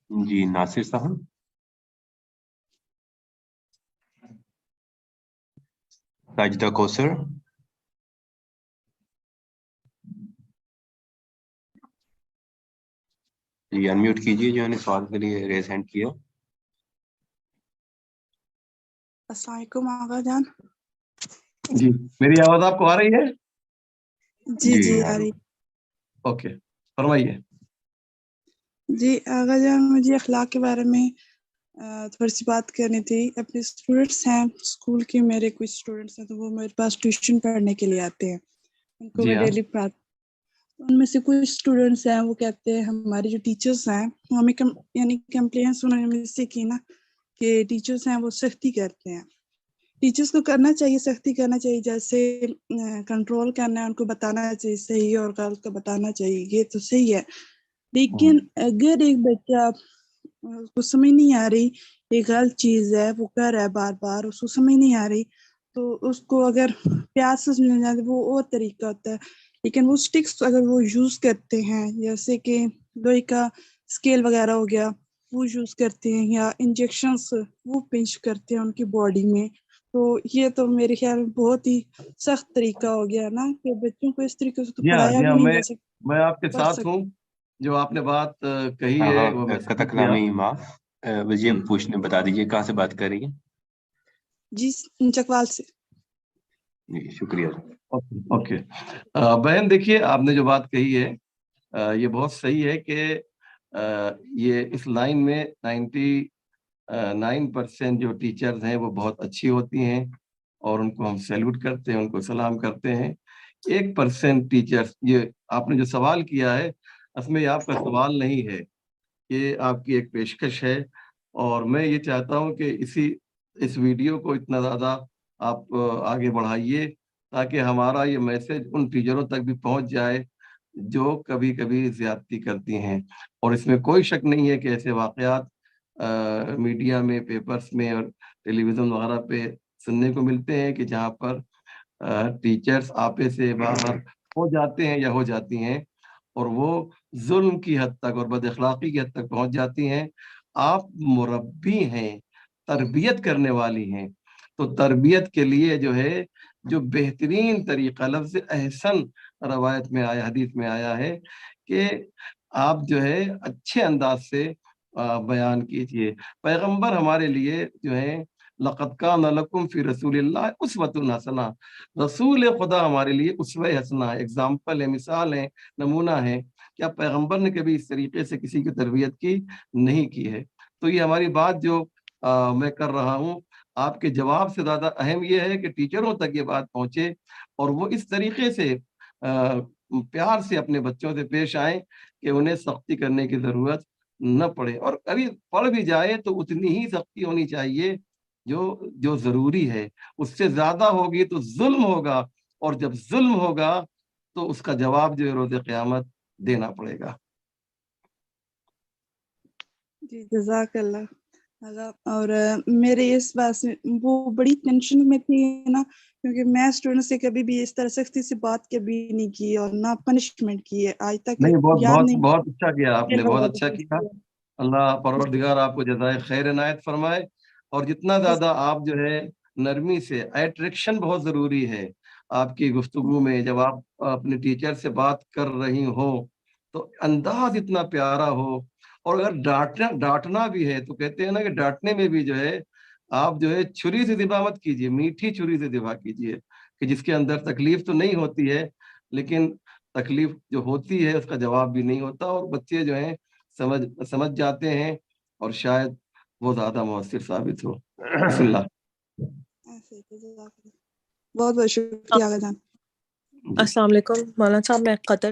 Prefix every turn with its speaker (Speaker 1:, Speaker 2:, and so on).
Speaker 1: جی ناصر صاحب. ساجدہ کوثر. جی انمیوٹ کیجیے جو نے سوال کے لیے ریز ہینڈ کیا.
Speaker 2: السلام علیکم آغا جان.
Speaker 3: جی میری آواز آپ کو آ رہی ہے؟
Speaker 2: جی جی آ رہی.
Speaker 3: اوکے فرمائیے.
Speaker 2: جی آغا جان مجھے اخلاق کے بارے میں تھوڑی سی بات کرنی تھی. اپنے اسٹوڈنٹس ہیں اسکول کے، میرے کچھ اسٹوڈنٹس ہیں تو وہ میرے پاس ٹیوشن پڑھنے کے لیے آتے ہیں. ان کو میں ڈیلی پڑھاتی. ان میں سے کچھ اسٹوڈنٹس ہیں وہ کہتے ہیں ہمارے جو ٹیچرس ہیں وہ ہمیں یعنی کمپلینس انہوں نے مجھ سے کی نا کہ ٹیچرس ہیں وہ سختی کرتے ہیں. ٹیچرس کو کرنا چاہیے، سختی کرنا چاہیے، جیسے کنٹرول کرنا ہے، ان کو بتانا چاہیے صحیح اور غلط کو بتانا چاہیے، یہ تو صحیح ہے. لیکن اگر ایک بچہ اس کو سمجھ نہیں آ رہی یہ غلط چیز ہے، وہ کر رہا ہے بار بار، اس کو سمجھ نہیں آ رہی، تو اس کو اگر پیار سے سمجھا جائے وہ اور طریقہ ہوتا ہے. لیکن وہ سٹکس اگر وہ یوز کرتے ہیں، جیسے کہ لوہے کا اسکیل وغیرہ ہو گیا وہ یوز کرتے ہیں، یا انجیکشنس وہ پنچ کرتے ہیں ان کی باڈی میں، تو یہ تو میرے خیال میں بہت ہی سخت طریقہ ہو گیا نا کہ بچوں کو اس طریقے سے تو پڑھایا بھی نہیں جا سکتا.
Speaker 3: میں آپ کے ساتھ ہوں. جو آپ نے بات کہی ہے وہ
Speaker 1: قطع کلامی معاف. یہ پوچھنے بتا دیجیے کہاں سے بات کر رہی ہیں؟
Speaker 2: جی چکوال سے.
Speaker 1: جی شکریہ.
Speaker 3: اوکے بہن دیکھیے آپ نے جو بات کہی ہے یہ بہت صحیح ہے کہ یہ اس لائن میں 99% جو ٹیچرز ہیں وہ بہت اچھی ہوتی ہیں اور ان کو ہم سیلوٹ کرتے ہیں، ان کو سلام کرتے ہیں. 1% ٹیچرز، یہ آپ نے جو سوال کیا ہے اس میں یہ آپ کا سوال نہیں ہے، یہ آپ کی ایک پیشکش ہے. اور میں یہ چاہتا ہوں کہ اس ویڈیو کو اتنا زیادہ آپ آگے بڑھائیے تاکہ ہمارا یہ میسج ان ٹیچروں تک بھی پہنچ جائے جو کبھی کبھی زیادتی کرتی ہیں. اور اس میں کوئی شک نہیں ہے کہ ایسے واقعات میڈیا میں، پیپرز میں اور ٹیلی ویژن وغیرہ پہ سننے کو ملتے ہیں کہ جہاں پر ٹیچرز آپے سے باہر ہو جاتے ہیں یا ہو جاتی ہیں اور وہ ظلم کی حد تک اور بد اخلاقی کی حد تک پہنچ جاتی ہیں. آپ مربی ہیں، تربیت کرنے والی ہیں، تو تربیت کے لیے جو ہے جو بہترین طریقہ لفظ احسن روایت میں آیا، حدیث میں آیا ہے کہ آپ جو ہے اچھے انداز سے بیان کیجئے. پیغمبر ہمارے لیے جو ہے لقد کان لکم فی رسول اللہ اسوۃ حسنہ، رسول خدا ہمارے لیے اسوہ حسنہ ہے، اگزامپل ہے، مثال ہے، نمونہ ہے. کیا پیغمبر نے کبھی اس طریقے سے کسی کی تربیت کی؟ نہیں کی ہے. تو یہ ہماری بات جو میں کر رہا ہوں آپ کے جواب سے زیادہ اہم یہ ہے کہ ٹیچروں تک یہ بات پہنچے اور وہ اس طریقے سے پیار سے اپنے بچوں سے پیش آئیں کہ انہیں سختی کرنے کی ضرورت نہ پڑے. اور ابھی پڑھ بھی جائے تو اتنی ہی سختی ہونی چاہیے جو ضروری ہے. اس سے زیادہ ہوگی تو ظلم ہوگا، اور جب ظلم ہوگا تو اس کا جواب جو ہے روز قیامت دینا پڑے گا.
Speaker 2: جی جزاک اللہ. اور میرے اس بات سے وہ بڑی ٹینشن میں تھی نا، کیونکہ میں اسٹوڈنٹ سے کبھی بھی اس طرح سختی سے بات کبھی نہیں کی اور نہ پنشمنٹ کی ہے آج تک.
Speaker 3: نہیں،
Speaker 2: یاد نہیں،
Speaker 3: بہت اچھا کیا آپ نے، بہت اچھا کیا. اللہ پروردگار آپ کو جزائے خیر عنایت فرمائے. اور جتنا زیادہ آپ جو ہے نرمی سے، اٹریکشن بہت ضروری ہے آپ کی گفتگو میں. جب آپ اپنے ٹیچر سے بات کر رہی ہو تو انداز اتنا پیارا ہو، اور اگر ڈانٹنا بھی ہے تو کہتے ہیں نا کہ ڈانٹنے میں بھی جو ہے آپ جو ہے چھری سے ذبح مت کیجیے، میٹھی چھری سے ذبح کیجیے کہ جس کے اندر تکلیف تو نہیں ہوتی ہے لیکن تکلیف جو ہوتی ہے اس کا جواب بھی نہیں ہوتا، اور بچے جو ہیں سمجھ جاتے ہیں اور شاید وہ زیادہ مؤثر ثابت ہو. بسم اللہ.
Speaker 2: بہت بہت شکریہ.
Speaker 4: السلام علیکم مولانا صاحب، میں قطر